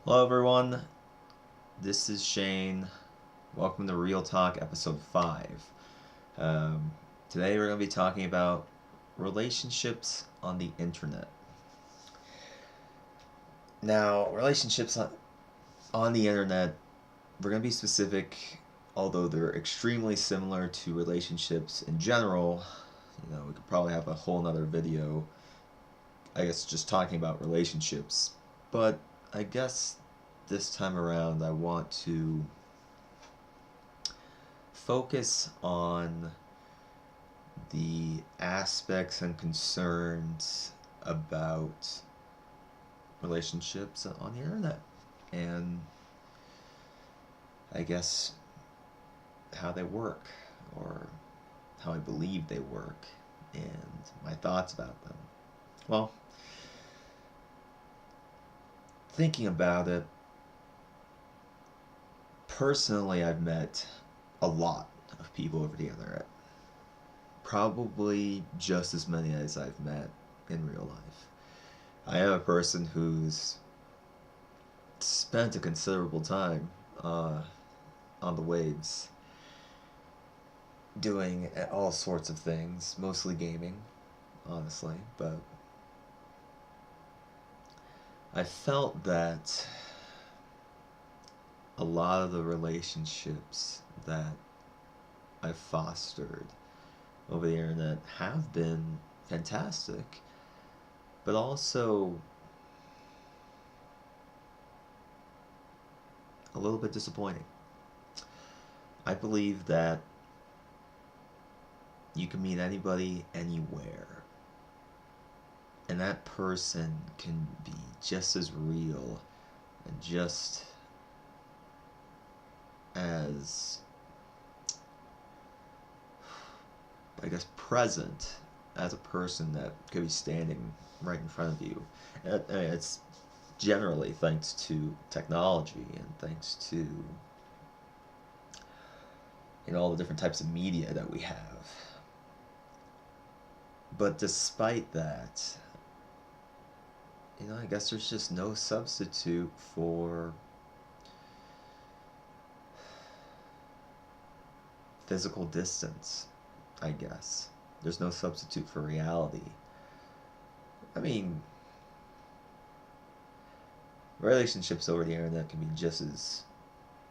Hello, everyone. This is Shane. Welcome to Real Talk, episode 5. Um, Today, we're going to be talking about relationships on the internet. Now, relationships on the internet, we're going to be specific, although they're extremely similar to relationships in general. We could probably have a whole nother video, I guess, just talking about relationships. But I guess this time around, I want to focus on the aspects and concerns about relationships on the internet and I guess how they work or how I believe they work and my thoughts about them. Well, thinking about it, personally, I've met a lot of people over the internet. Probably just as many as I've met in real life. I am a person who's spent a considerable time on the waves doing all sorts of things, mostly gaming, honestly, but I felt that a lot of the relationships that I've fostered over the internet have been fantastic, but also a little bit disappointing. I believe that you can meet anybody anywhere, and that person can be just as real and just as, I guess, present as a person that could be standing right in front of you. And it's generally thanks to technology and thanks to all the different types of media that we have. But despite that, I guess there's just no substitute for physical distance, I guess. There's no substitute for reality. I mean, relationships over the internet can be just as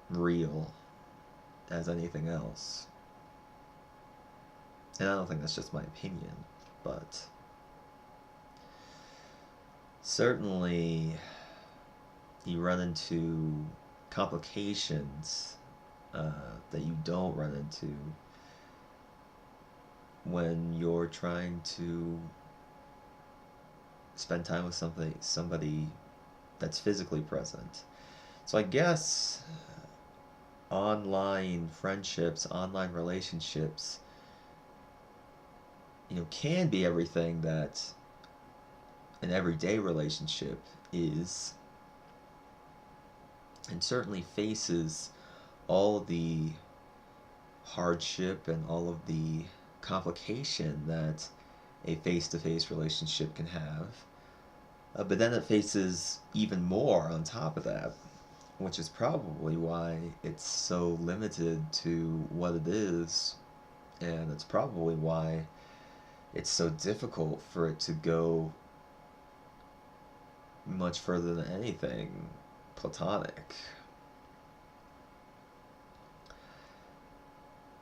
real as anything else. And I don't think that's just my opinion, but certainly you run into complications that you don't run into when you're trying to spend time with somebody that's physically present. So I guess online friendships, online relationships, can be everything that an everyday relationship is, and certainly faces all of the hardship and all of the complication that a face-to-face relationship can have. But then it faces even more on top of that, which is probably why it's so limited to what it is, and it's probably why it's so difficult for it to go much further than anything platonic.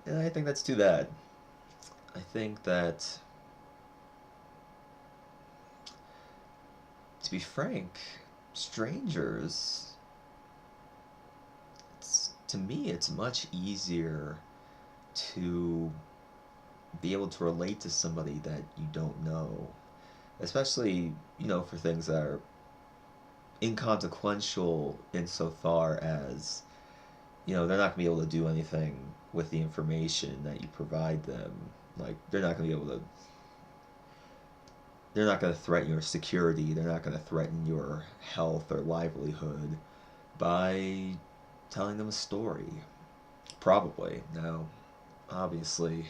And I think that's too bad. I think that, to be frank, strangers, to me, it's much easier to be able to relate to somebody that you don't know, especially, for things that are inconsequential insofar as, they're not going to be able to do anything with the information that you provide them. Like, they're not going to threaten your security, they're not going to threaten your health or livelihood by telling them a story. Probably. Now, obviously,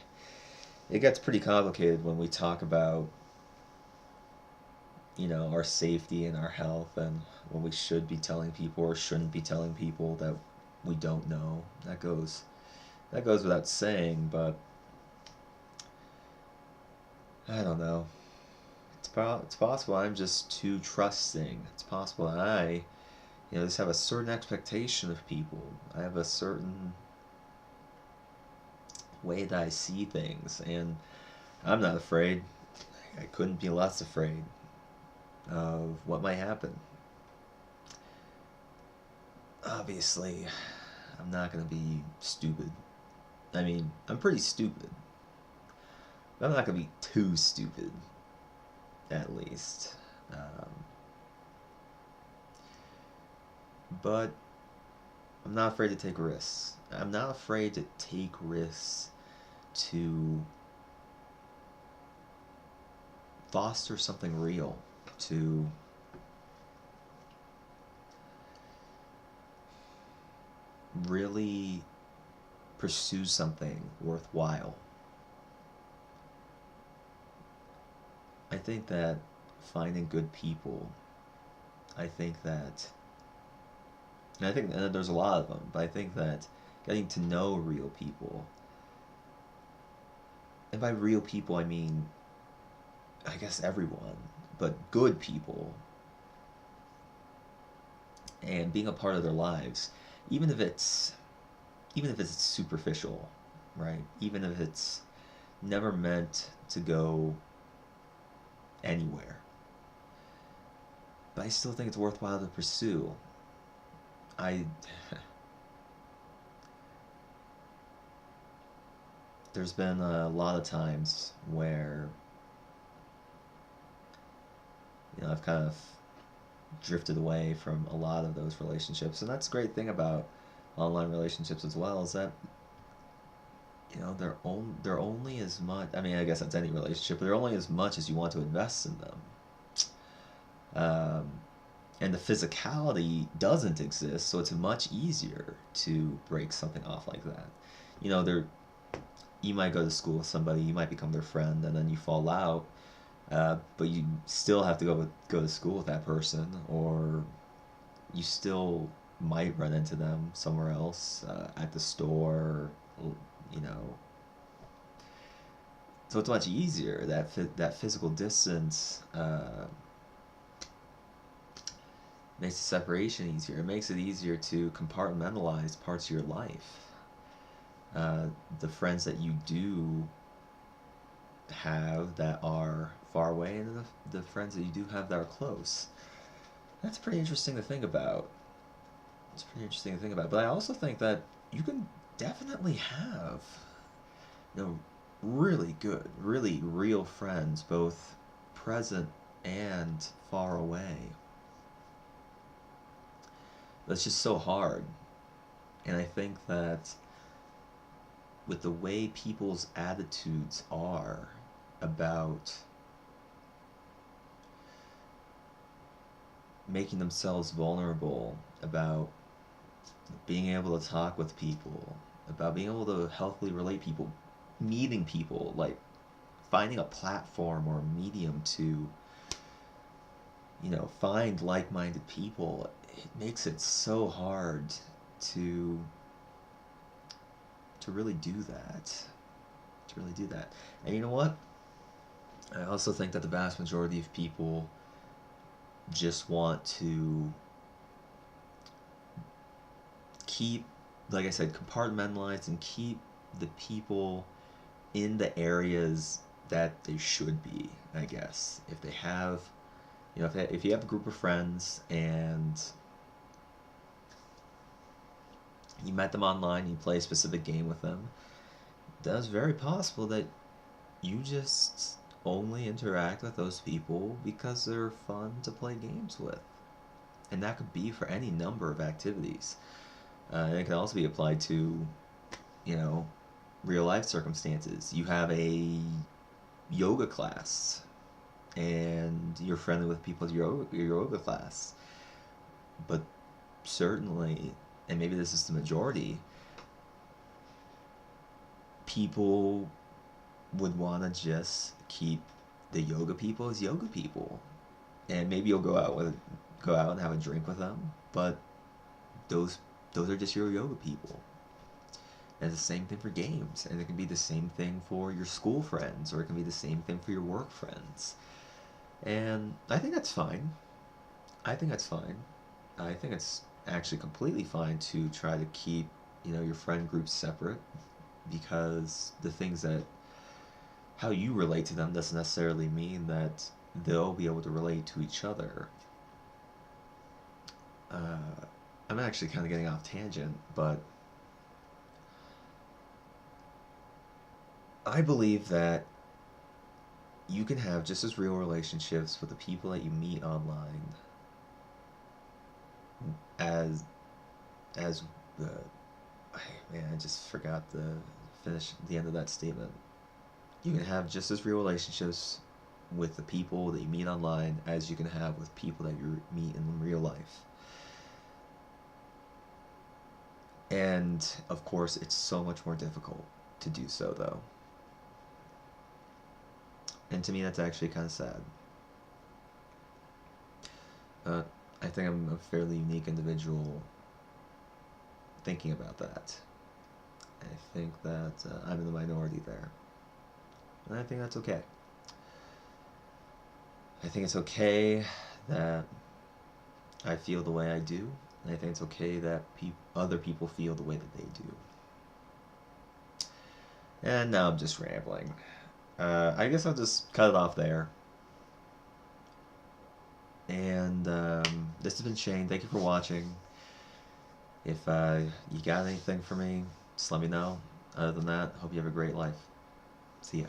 it gets pretty complicated when we talk about our safety and our health, and what we should be telling people or shouldn't be telling people that we don't know. That goes without saying, but I don't know. It's possible I'm just too trusting. It's possible I, just have a certain expectation of people. I have a certain way that I see things, and I'm not afraid. I couldn't be less afraid of what might happen. Obviously, I'm not going to be stupid. I mean, I'm pretty stupid, but I'm not going to be too stupid, at least. Um, but I'm not afraid to take risks. I'm not afraid to take risks to foster something real, to really pursue something worthwhile. I think that finding good people, I think that, and I think that there's a lot of them, but I think that getting to know real people, and by real people I mean, I guess everyone, but good people, and being a part of their lives, even if it's even if it's superficial, right? Even if it's never meant to go anywhere. But I still think it's worthwhile to pursue. I there's been a lot of times where I've kind of drifted away from a lot of those relationships, and that's a great thing about online relationships as well, is that they're only as much. I mean, I guess that's any relationship, but they're only as much as you want to invest in them. Um, and the physicality doesn't exist, so it's much easier to break something off like that. There you might go to school with somebody, you might become their friend, and then you fall out, but you still have to go to school with that person, or you still might run into them somewhere else, at the store, you know. So it's much easier. That physical distance makes the separation easier. It makes it easier to compartmentalize parts of your life. The friends that you do have that are far away, and the friends that you do have that are close. That's pretty interesting to think about. It's pretty interesting to think about. But I also think that you can definitely have, you know, really good, really real friends, both present and far away. That's just so hard. And I think that with the way people's attitudes are about making themselves vulnerable, about being able to talk with people, about being able to healthily relate people, meeting people, like finding a platform or a medium to, find like-minded people, it makes it so hard to to really do that. To really do that. And you know what? I also think that the vast majority of people just want to keep, like I said, compartmentalized and keep the people in the areas that they should be, I guess. If they have, if you have a group of friends and you met them online, you play a specific game with them, that's very possible that you just only interact with those people because they're fun to play games with. And that could be for any number of activities. And it can also be applied to, you know, real life circumstances. You have a yoga class and you're friendly with people at your yoga class. But certainly, and maybe this is the majority, people would want to just keep the yoga people as yoga people. and maybe you'll go out and have a drink with them, but those those are just your yoga people. And it's the same thing for games, and it can be the same thing for your school friends, or it can be the same thing for your work friends. And I think that's fine. I think that's fine. I think it's actually completely fine to try to keep, your friend groups separate, because the things that how you relate to them doesn't necessarily mean that they'll be able to relate to each other. Uh, I'm actually kind of getting off tangent, but I believe that you can have just as real relationships with the people that you meet online as as uh, man, I just forgot the finish the end of that statement. You can have just as real relationships with the people that you meet online as you can have with people that you meet in real life. And of course, it's so much more difficult to do so, though. And to me, that's actually kind of sad. Uh, I think I'm a fairly unique individual thinking about that. I think that I'm in the minority there. And I think that's okay. I think it's okay that I feel the way I do. And I think it's okay that other people feel the way that they do. And now I'm just rambling. I guess I'll just cut it off there. And this has been Shane. Thank you for watching. If you got anything for me, just let me know. Other than that, hope you have a great life. See ya.